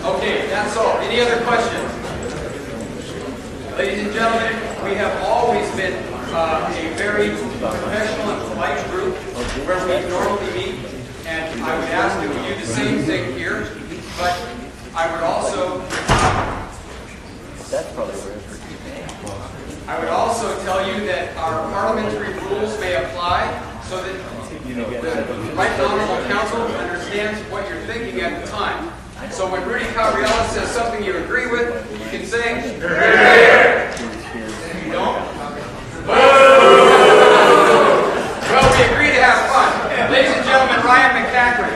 Okay, that's all. Any other questions? Ladies and gentlemen, we have always been a very professional and polite group where we normally meet, and I would ask that we do the same thing here, but I would also tell you that our parliamentary rules may apply so that the right honorable counsel understands what you're thinking at the time. So when Rudy Cabriella says something you agree with, you can say, if you don't, well, we agree to have fun. Ladies and gentlemen, Ryan McCaffrey.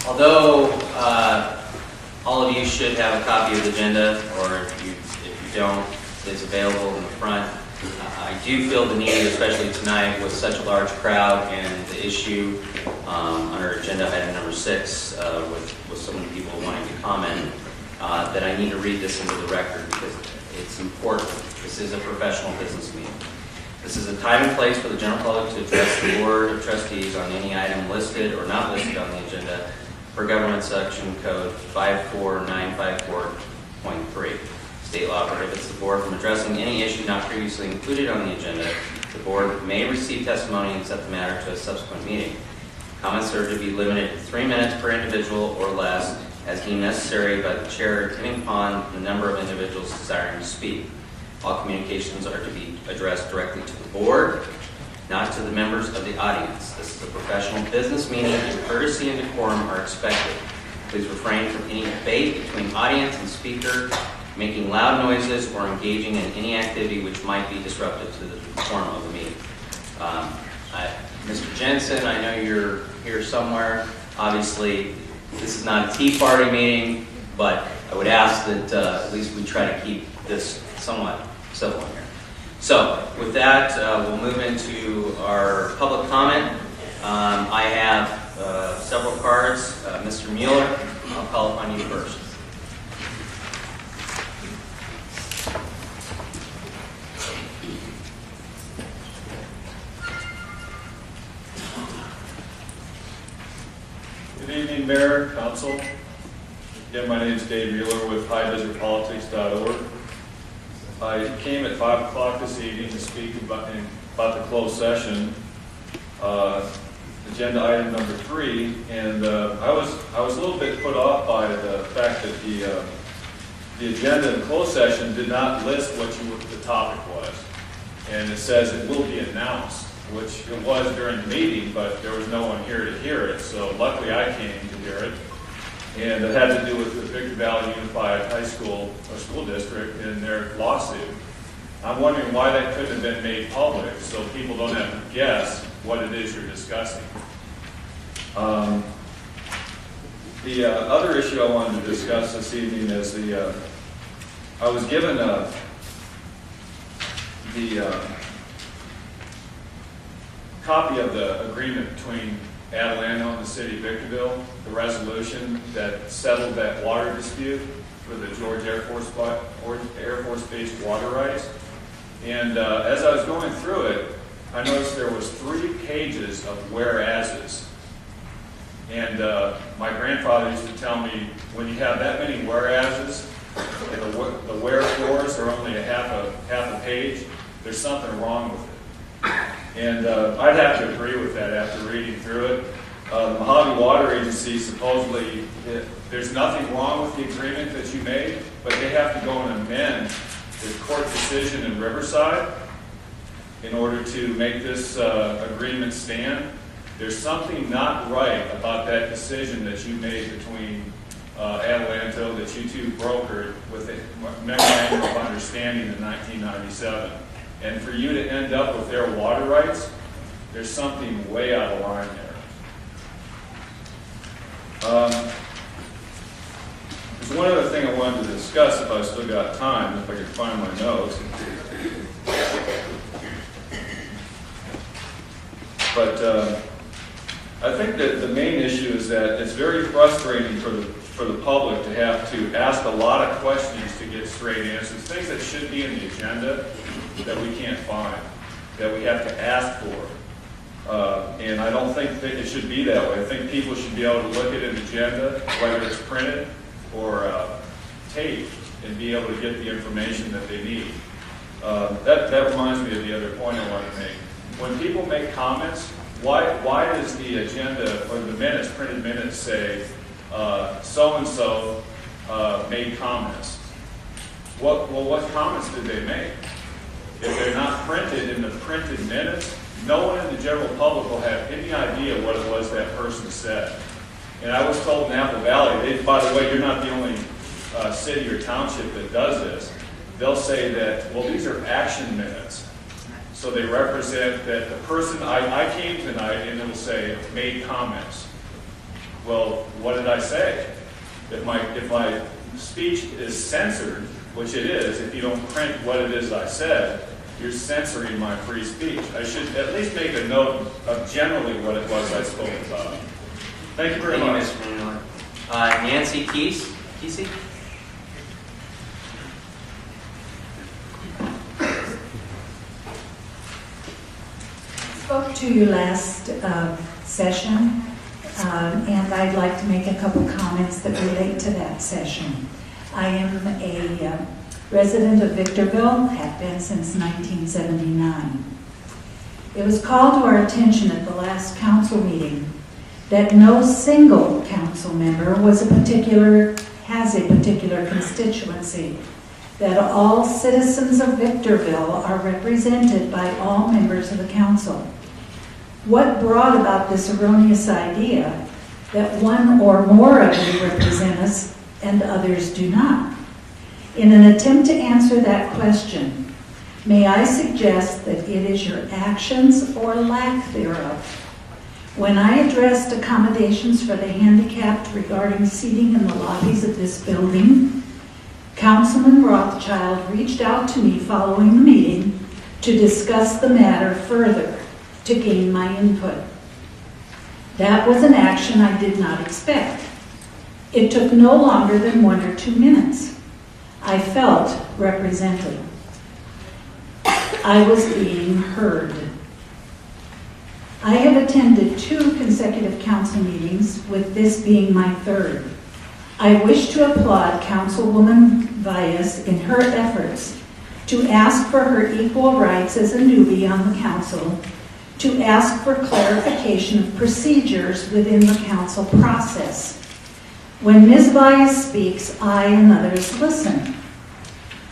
Although all of you should have a copy of the agenda, or if you don't, it's available in the front. I do feel the need, especially tonight with such a large crowd and the issue under agenda item number 6 with so many people wanting to comment, that I need to read this into the record because it's important. This is a professional business meeting. This is a time and place for the general public to address the Board of Trustees on any item listed or not listed on the agenda per Government Section Code 54954.3. State law prohibits the Board from addressing any issue not previously included on the agenda. The Board may receive testimony and set the matter to a subsequent meeting. Comments are to be limited to 3 minutes per individual or less, as deemed necessary by the Chair, depending upon the number of individuals desiring to speak. All communications are to be addressed directly to the Board, not to the members of the audience. This is a professional business meeting, and courtesy and decorum are expected. Please refrain from any debate between audience and speaker, making loud noises, or engaging in any activity which might be disruptive to the decorum of the meeting. Mr. Jensen, I know you're here somewhere. Obviously, this is not a Tea Party meeting, but I would ask that at least we try to keep this somewhat civil here. So, with that, we'll move into our public comment. I have several cards. Mr. Mueller, I'll call upon you first. Good evening, Mayor, Council. Again, my name is Dave Mueller with highdesertpolitics.org. I came at 5 o'clock this evening to speak about the closed session, agenda item number 3, and I was a little bit put off by the fact that the agenda in closed session did not list what the topic was, and it says it will be announced, which it was during the meeting, but there was no one here to hear it, so luckily I came to hear it. And it had to do with the Victorville Unified High School or School District and their lawsuit. I'm wondering why that couldn't have been made public so people don't have to guess what it is you're discussing. The other issue I wanted to discuss this evening is I was given the copy of the agreement between Adelanto and the city of Victorville, the resolution that settled that water dispute for the George Air Force Base water rights. And as I was going through it, I noticed there was 3 pages of whereases. And my grandfather used to tell me, when you have that many whereases, and the wherefores are only half a page, there's something wrong with it. And I'd have to agree with that after reading through it. The Mojave Water Agency supposedly, there's nothing wrong with the agreement that you made, but they have to go and amend the court decision in Riverside in order to make this agreement stand. There's something not right about that decision that you made between Adelanto that you two brokered with a memorandum of understanding in 1997. And for you to end up with their water rights, there's something way out of line there. There's one other thing I wanted to discuss if I still got time, if I could find my notes. But I think that the main issue is that it's very frustrating for the public to have to ask a lot of questions to get straight answers, things that should be in the agenda that we can't find, that we have to ask for. And I don't think that it should be that way. I think people should be able to look at an agenda, whether it's printed or taped, and be able to get the information that they need. That reminds me of the other point I want to make. When people make comments, why does the agenda or the minutes, printed minutes, say so-and-so made comments? What comments did they make? If they're not printed in the printed minutes, no one in the general public will have any idea what it was that person said. And I was told in Apple Valley, by the way, you're not the only city or township that does this. They'll say that, well, these are action minutes. So they represent that the person, I came tonight, and it'll say, made comments. Well, what did I say? If my speech is censored, which it is, if you don't print what it is I said, you're censoring my free speech. I should at least make a note of generally what it was I spoke about. Thank you very much. Thank you, Mr. Miller. Nancy Kesey? Spoke to you last session, and I'd like to make a couple comments that relate to that session. I am a resident of Victorville, have been since 1979. It was called to our attention at the last council meeting that no single council member has a particular constituency, that all citizens of Victorville are represented by all members of the council. What brought about this erroneous idea that one or more of you represent us and others do not? In an attempt to answer that question, may I suggest that it is your actions or lack thereof. When I addressed accommodations for the handicapped regarding seating in the lobbies of this building, Councilman Rothschild reached out to me following the meeting to discuss the matter further, to gain my input. That was an action I did not expect. It took no longer than 1 or 2 minutes. I felt represented. I was being heard. I have attended 2 consecutive council meetings, with this being my 3rd. I wish to applaud Councilwoman Valles in her efforts to ask for her equal rights as a newbie on the council, to ask for clarification of procedures within the council process. When Ms. Valles speaks, I and others listen.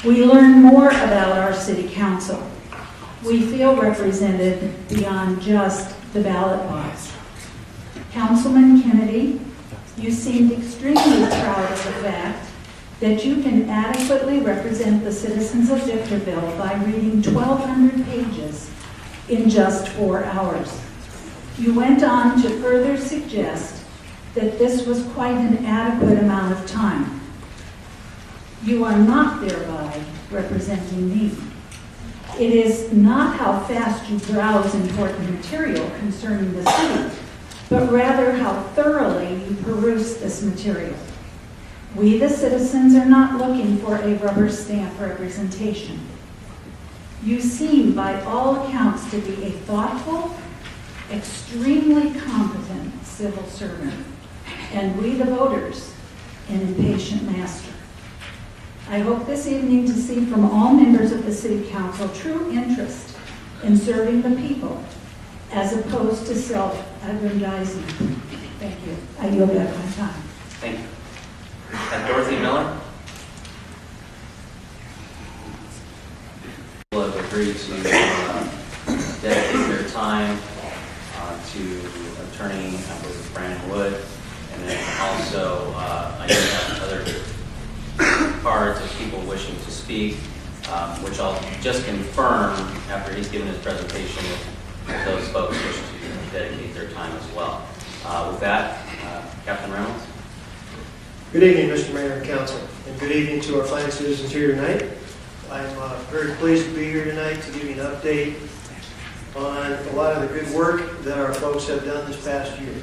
We learn more about our city council. We feel represented beyond just the ballot box. Councilman Kennedy, you seemed extremely proud of the fact that you can adequately represent the citizens of Victorville by reading 1,200 pages in just 4 hours. You went on to further suggest that this was quite an adequate amount of time. You are not thereby representing me. It is not how fast you browse important material concerning the city, but rather how thoroughly you peruse this material. We, the citizens, are not looking for a rubber stamp representation. You seem, by all accounts, to be a thoughtful, extremely competent civil servant, and we, the voters, an impatient master. I hope this evening to see from all members of the City Council true interest in serving the people, as opposed to self-aggrandizing. Thank you. I yield back my time. Thank you. Dorothy Miller? People have agreed to dedicate their time to attorney Brandon Wood, and then also I do have other cards of people wishing to speak, which I'll just confirm after he's given his presentation if those folks wish to dedicate their time as well. With that, Captain Reynolds. Good evening, Mr. Mayor and Council, and good evening to our fine citizens here tonight. I'm very pleased to be here tonight to give you an update on a lot of the good work that our folks have done this past year.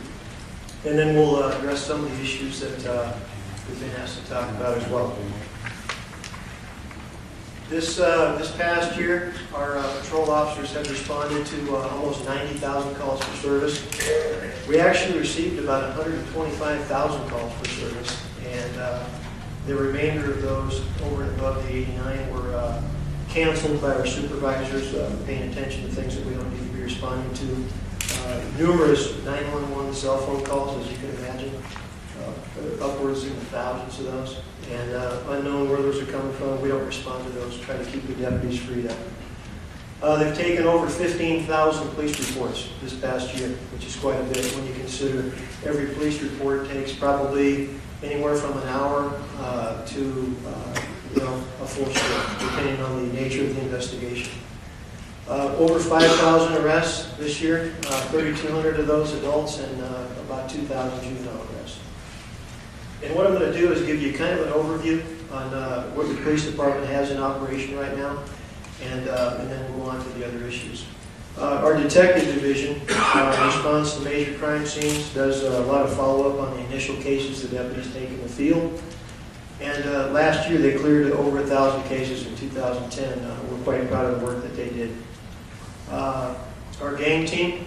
And then we'll address some of the issues that we've been asked to talk about as well. This past year, our patrol officers have responded to almost 90,000 calls for service. We actually received about 125,000 calls for service, and the remainder of those, over and above the 89, were canceled by our supervisors, paying attention to things that we don't need to be responding to. Numerous 911 cell phone calls, as you can imagine, upwards in the thousands of those. And unknown where those are coming from, we don't respond to those, try to keep the deputies freed up. They've taken over 15,000 police reports this past year, which is quite a bit when you consider every police report takes probably anywhere from an hour to a full shift, depending on the nature of the investigation. Over 5,000 arrests this year, 3,200 of those adults and about 2,000 juvenile arrests. And what I'm going to do is give you kind of an overview on what the police department has in operation right now, and then we'll go on to the other issues. Our detective division responds to major crime scenes, does a lot of follow-up on the initial cases the deputies take in the field. And last year they cleared over 1,000 cases in 2010. We're quite proud of the work that they did. Our gang team,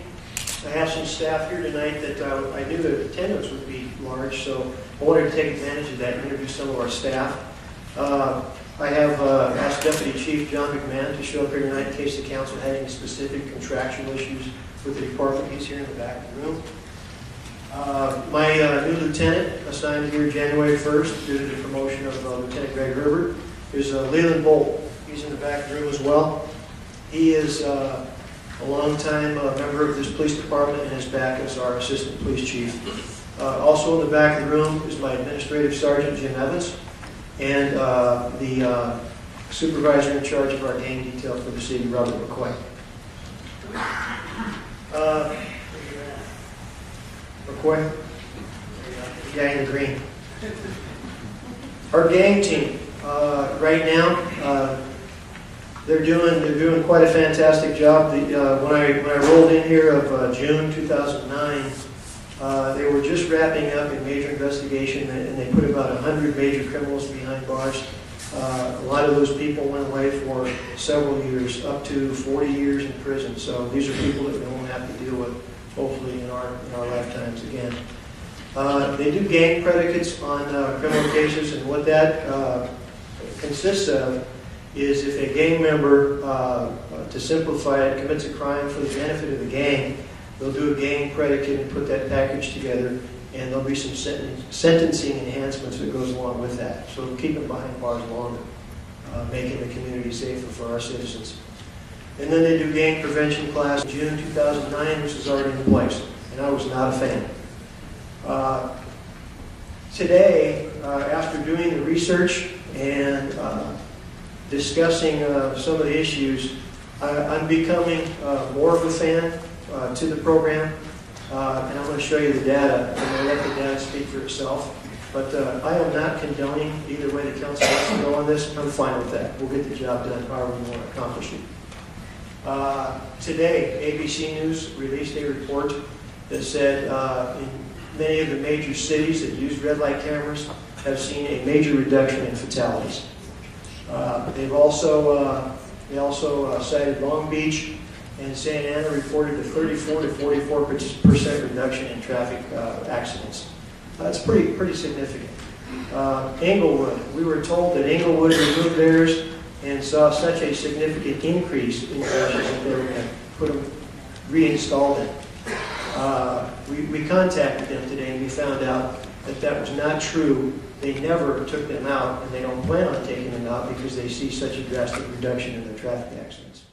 I have some staff here tonight that I knew the attendance would be large, so I wanted to take advantage of that and introduce some of our staff. I have asked Deputy Chief John McMahon to show up here tonight in case the council had any specific contractual issues with the department. He's here in the back of the room. My new lieutenant, assigned here January 1st due to the promotion of Lieutenant Greg Herbert, is Leland Bolt. He's in the back of the room as well. He is a longtime member of this police department and is back as our assistant police chief. Also in the back of the room is my administrative sergeant, Jim Evans, and the supervisor in charge of our gang detail for the city, Robert McCoy. McCoy? The guy in the green. Our gang team, right now, they're doing quite a fantastic job. When I rolled in here of June 2009, they were just wrapping up a major investigation, and they put about 100 major criminals behind bars. A lot of those people went away for several years, up to 40 years in prison. So these are people that we won't have to deal with, hopefully, in our lifetimes again. They do gang predicates on criminal cases, and what that consists of is if a gang member, to simplify it, commits a crime for the benefit of the gang, they'll do a gang predicate and put that package together, and there'll be some sentencing enhancements that goes along with that. So it'll keep them behind bars longer, making the community safer for our citizens. And then they do gang prevention class in June 2009, which is already in place, and I was not a fan. Today, after doing the research and discussing some of the issues, I'm becoming more of a fan to the program, and I'm going to show you the data. I'm going to let the data speak for itself. But I am not condoning either way the council wants to go on this. I'm fine with that. We'll get the job done however we want to accomplish it. Today, ABC News released a report that said in many of the major cities that use red light cameras have seen a major reduction in fatalities. They also cited Long Beach and Santa Ana reported a 34 to 44% reduction in traffic accidents. That's pretty significant. Englewood, we were told that Englewood removed theirs and saw such a significant increase in crashes that they were going to put them reinstalled in. We contacted them today and we found out that that was not true. They never took them out, and they don't plan on taking them out because they see such a drastic reduction in their traffic accidents.